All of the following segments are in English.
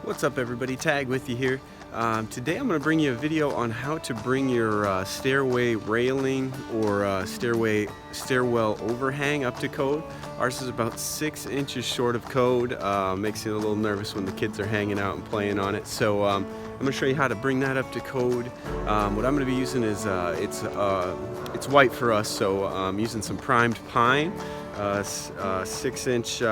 What's up everybody, Tag with you here. Today I'm going to bring you a video on how to bring your stairway railing or stairwell overhang up to code. Ours is about 6 inches short of code. Makes you a little nervous when the kids are hanging out and playing on it. So I'm going to show you how to bring that up to code. What I'm going to be using is, it's white for us, so I'm using some primed pine, 6-inch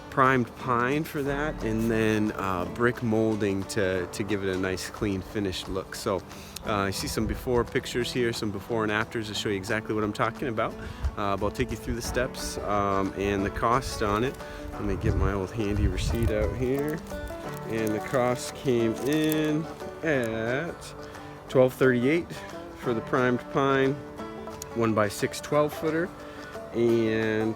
primed pine for that, and then brick molding to give it a nice clean finished look. So you see some before pictures here, some before and afters to show you exactly what I'm talking about. But I'll take you through the steps and the cost on it. Let me get my old handy receipt out here, and the cost came in at $12.38 for the primed pine 1x6 12-footer, and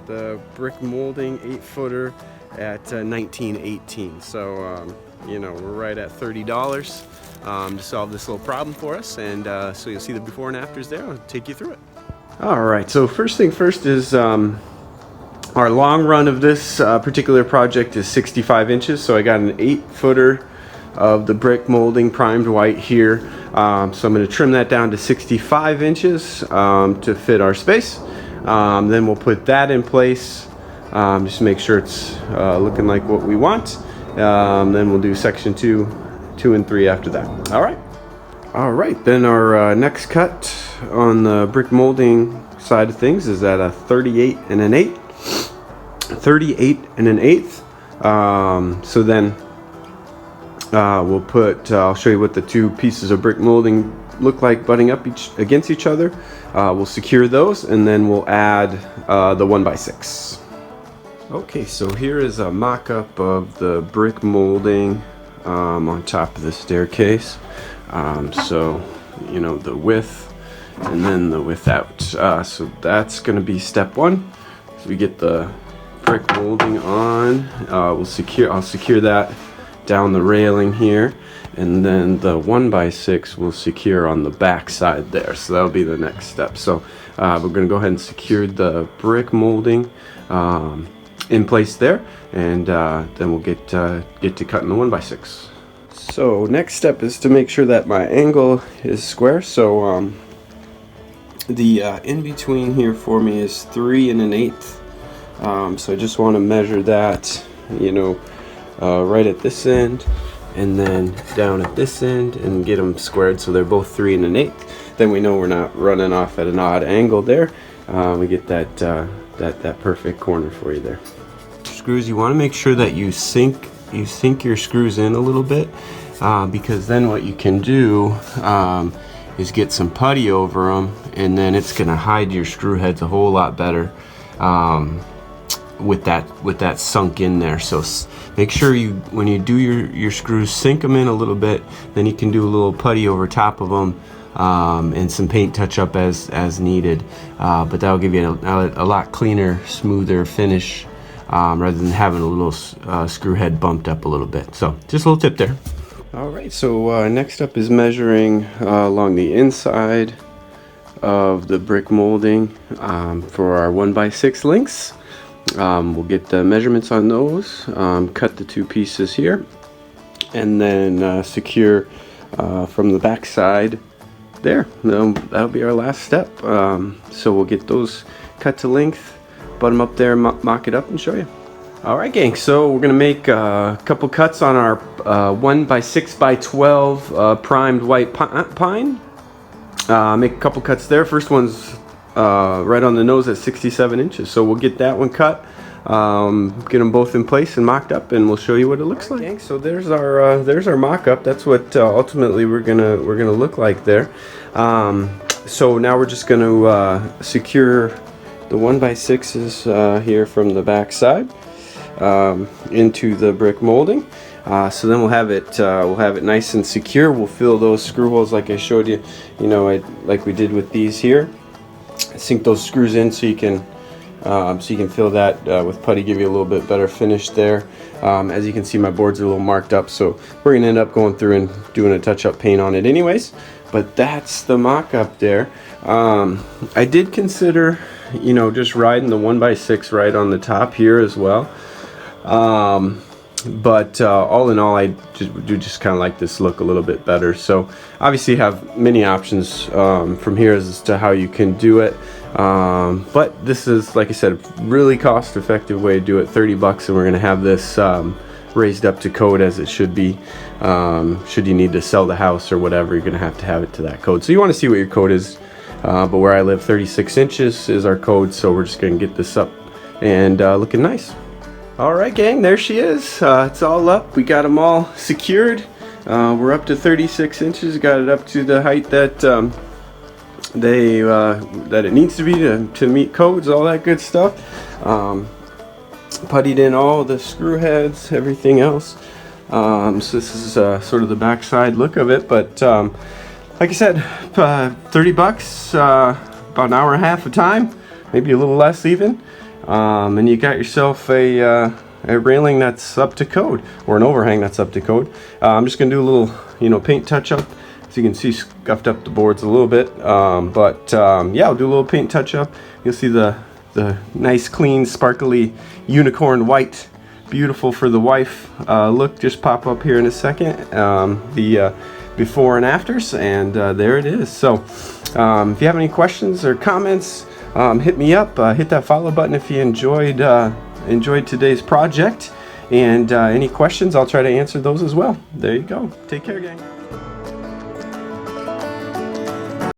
the brick molding 8-footer at $19.18. So you know, we're right at $30 to solve this little problem for us, and so you'll see the before and afters there. I'll take you through it. Alright, so first thing first is our long run of this particular project is 65 inches, so I got an 8-footer of the brick molding primed white here. So I'm going to trim that down to 65 inches to fit our space. Then we'll put that in place, just to make sure it's looking like what we want. Then we'll do section 2 and 3 after that. Alright, then our next cut on the brick molding side of things is at a 38 and an 1/8. 38 and an 1/8. So then we'll put, I'll show you what the two pieces of brick molding look like butting up against each other. We'll secure those, and then we'll add the 1x6. Okay, so here is a mock-up of the brick molding on top of the staircase. So you know, the width and then the width out. So that's going to be step 1. So we get the brick molding on. I'll secure that down the railing here, and then the 1x6 will secure on the back side there. So that'll be the next step. So we're going to go ahead and secure the brick molding in place there, and then we'll get to cutting the 1x6. So next step is to make sure that my angle is square. So the in between here for me is 3 and an 1/8. So I just want to measure that, you know, right at this end and then down at this end, and get them squared so they're both 3 and an 1/8. Then we know we're not running off at an odd angle there. We get that perfect corner for you there. Screws, you want to make sure that you sink your screws in a little bit, because then what you can do is get some putty over them, and then it's going to hide your screw heads a whole lot better with that sunk in there. So make sure when you do your screws, sink them in a little bit. Then you can do a little putty over top of them, and some paint touch up as needed. But that'll give you a lot cleaner, smoother finish, rather than having a little screw head bumped up a little bit. So just a little tip there. Alright, so next up is measuring along the inside of the brick molding for our 1x6 links. We'll get the measurements on those, cut the two pieces here, and then secure from the back side there. That'll be our last step. So we'll get those cut to length, butt them up there, mock it up, and show you. Alright gang, so we're going to make a couple cuts on our 1x6x12 primed white pine. Make a couple cuts there. First one's right on the nose at 67 inches. So we'll get that one cut, get them both in place and mocked up, and we'll show you what it looks like. Okay, so there's our mock-up. That's what ultimately we're gonna look like there. So now we're just gonna secure the 1x6s here from the back side into the brick molding. So then we'll have it nice and secure. We'll fill those screw holes like I showed you, like we did with these here. Sink those screws in so you can fill that with putty, give you a little bit better finish there. As you can see, my boards are a little marked up, so we're gonna end up going through and doing a touch-up paint on it anyways. But that's the mock-up there. I did consider, just riding the 1x6 right on the top here as well. But all in all, I just kind of like this look a little bit better. So obviously you have many options from here as to how you can do it. But this is, like I said, a really cost-effective way to do it. 30 bucks, and we're gonna have this raised up to code as it should be. Should you need to sell the house or whatever, you're gonna have to have it to that code. So you want to see what your code is. But where I live, 36 inches is our code, so we're just gonna get this up and looking nice. All right, gang, there she is. It's all up. We got them all secured. We're up to 36 inches. Got it up to the height that that it needs to be to meet codes, all that good stuff. Puttied in all the screw heads, everything else. So this is sort of the backside look of it. But like I said, 30 bucks, about an hour and a half of time, maybe a little less even. And you got yourself a railing that's up to code, or an overhang that's up to code. I'm just gonna do a little, paint touch up. As you can see, scuffed up the boards a little bit, yeah, I'll do a little paint touch up. You'll see the nice, clean, sparkly unicorn white, beautiful for the wife look just pop up here in a second. The before and afters, and there it is. So if you have any questions or comments, hit me up. Hit that follow button if you enjoyed today's project, and any questions, I'll try to answer those as well. There you go. Take care, gang.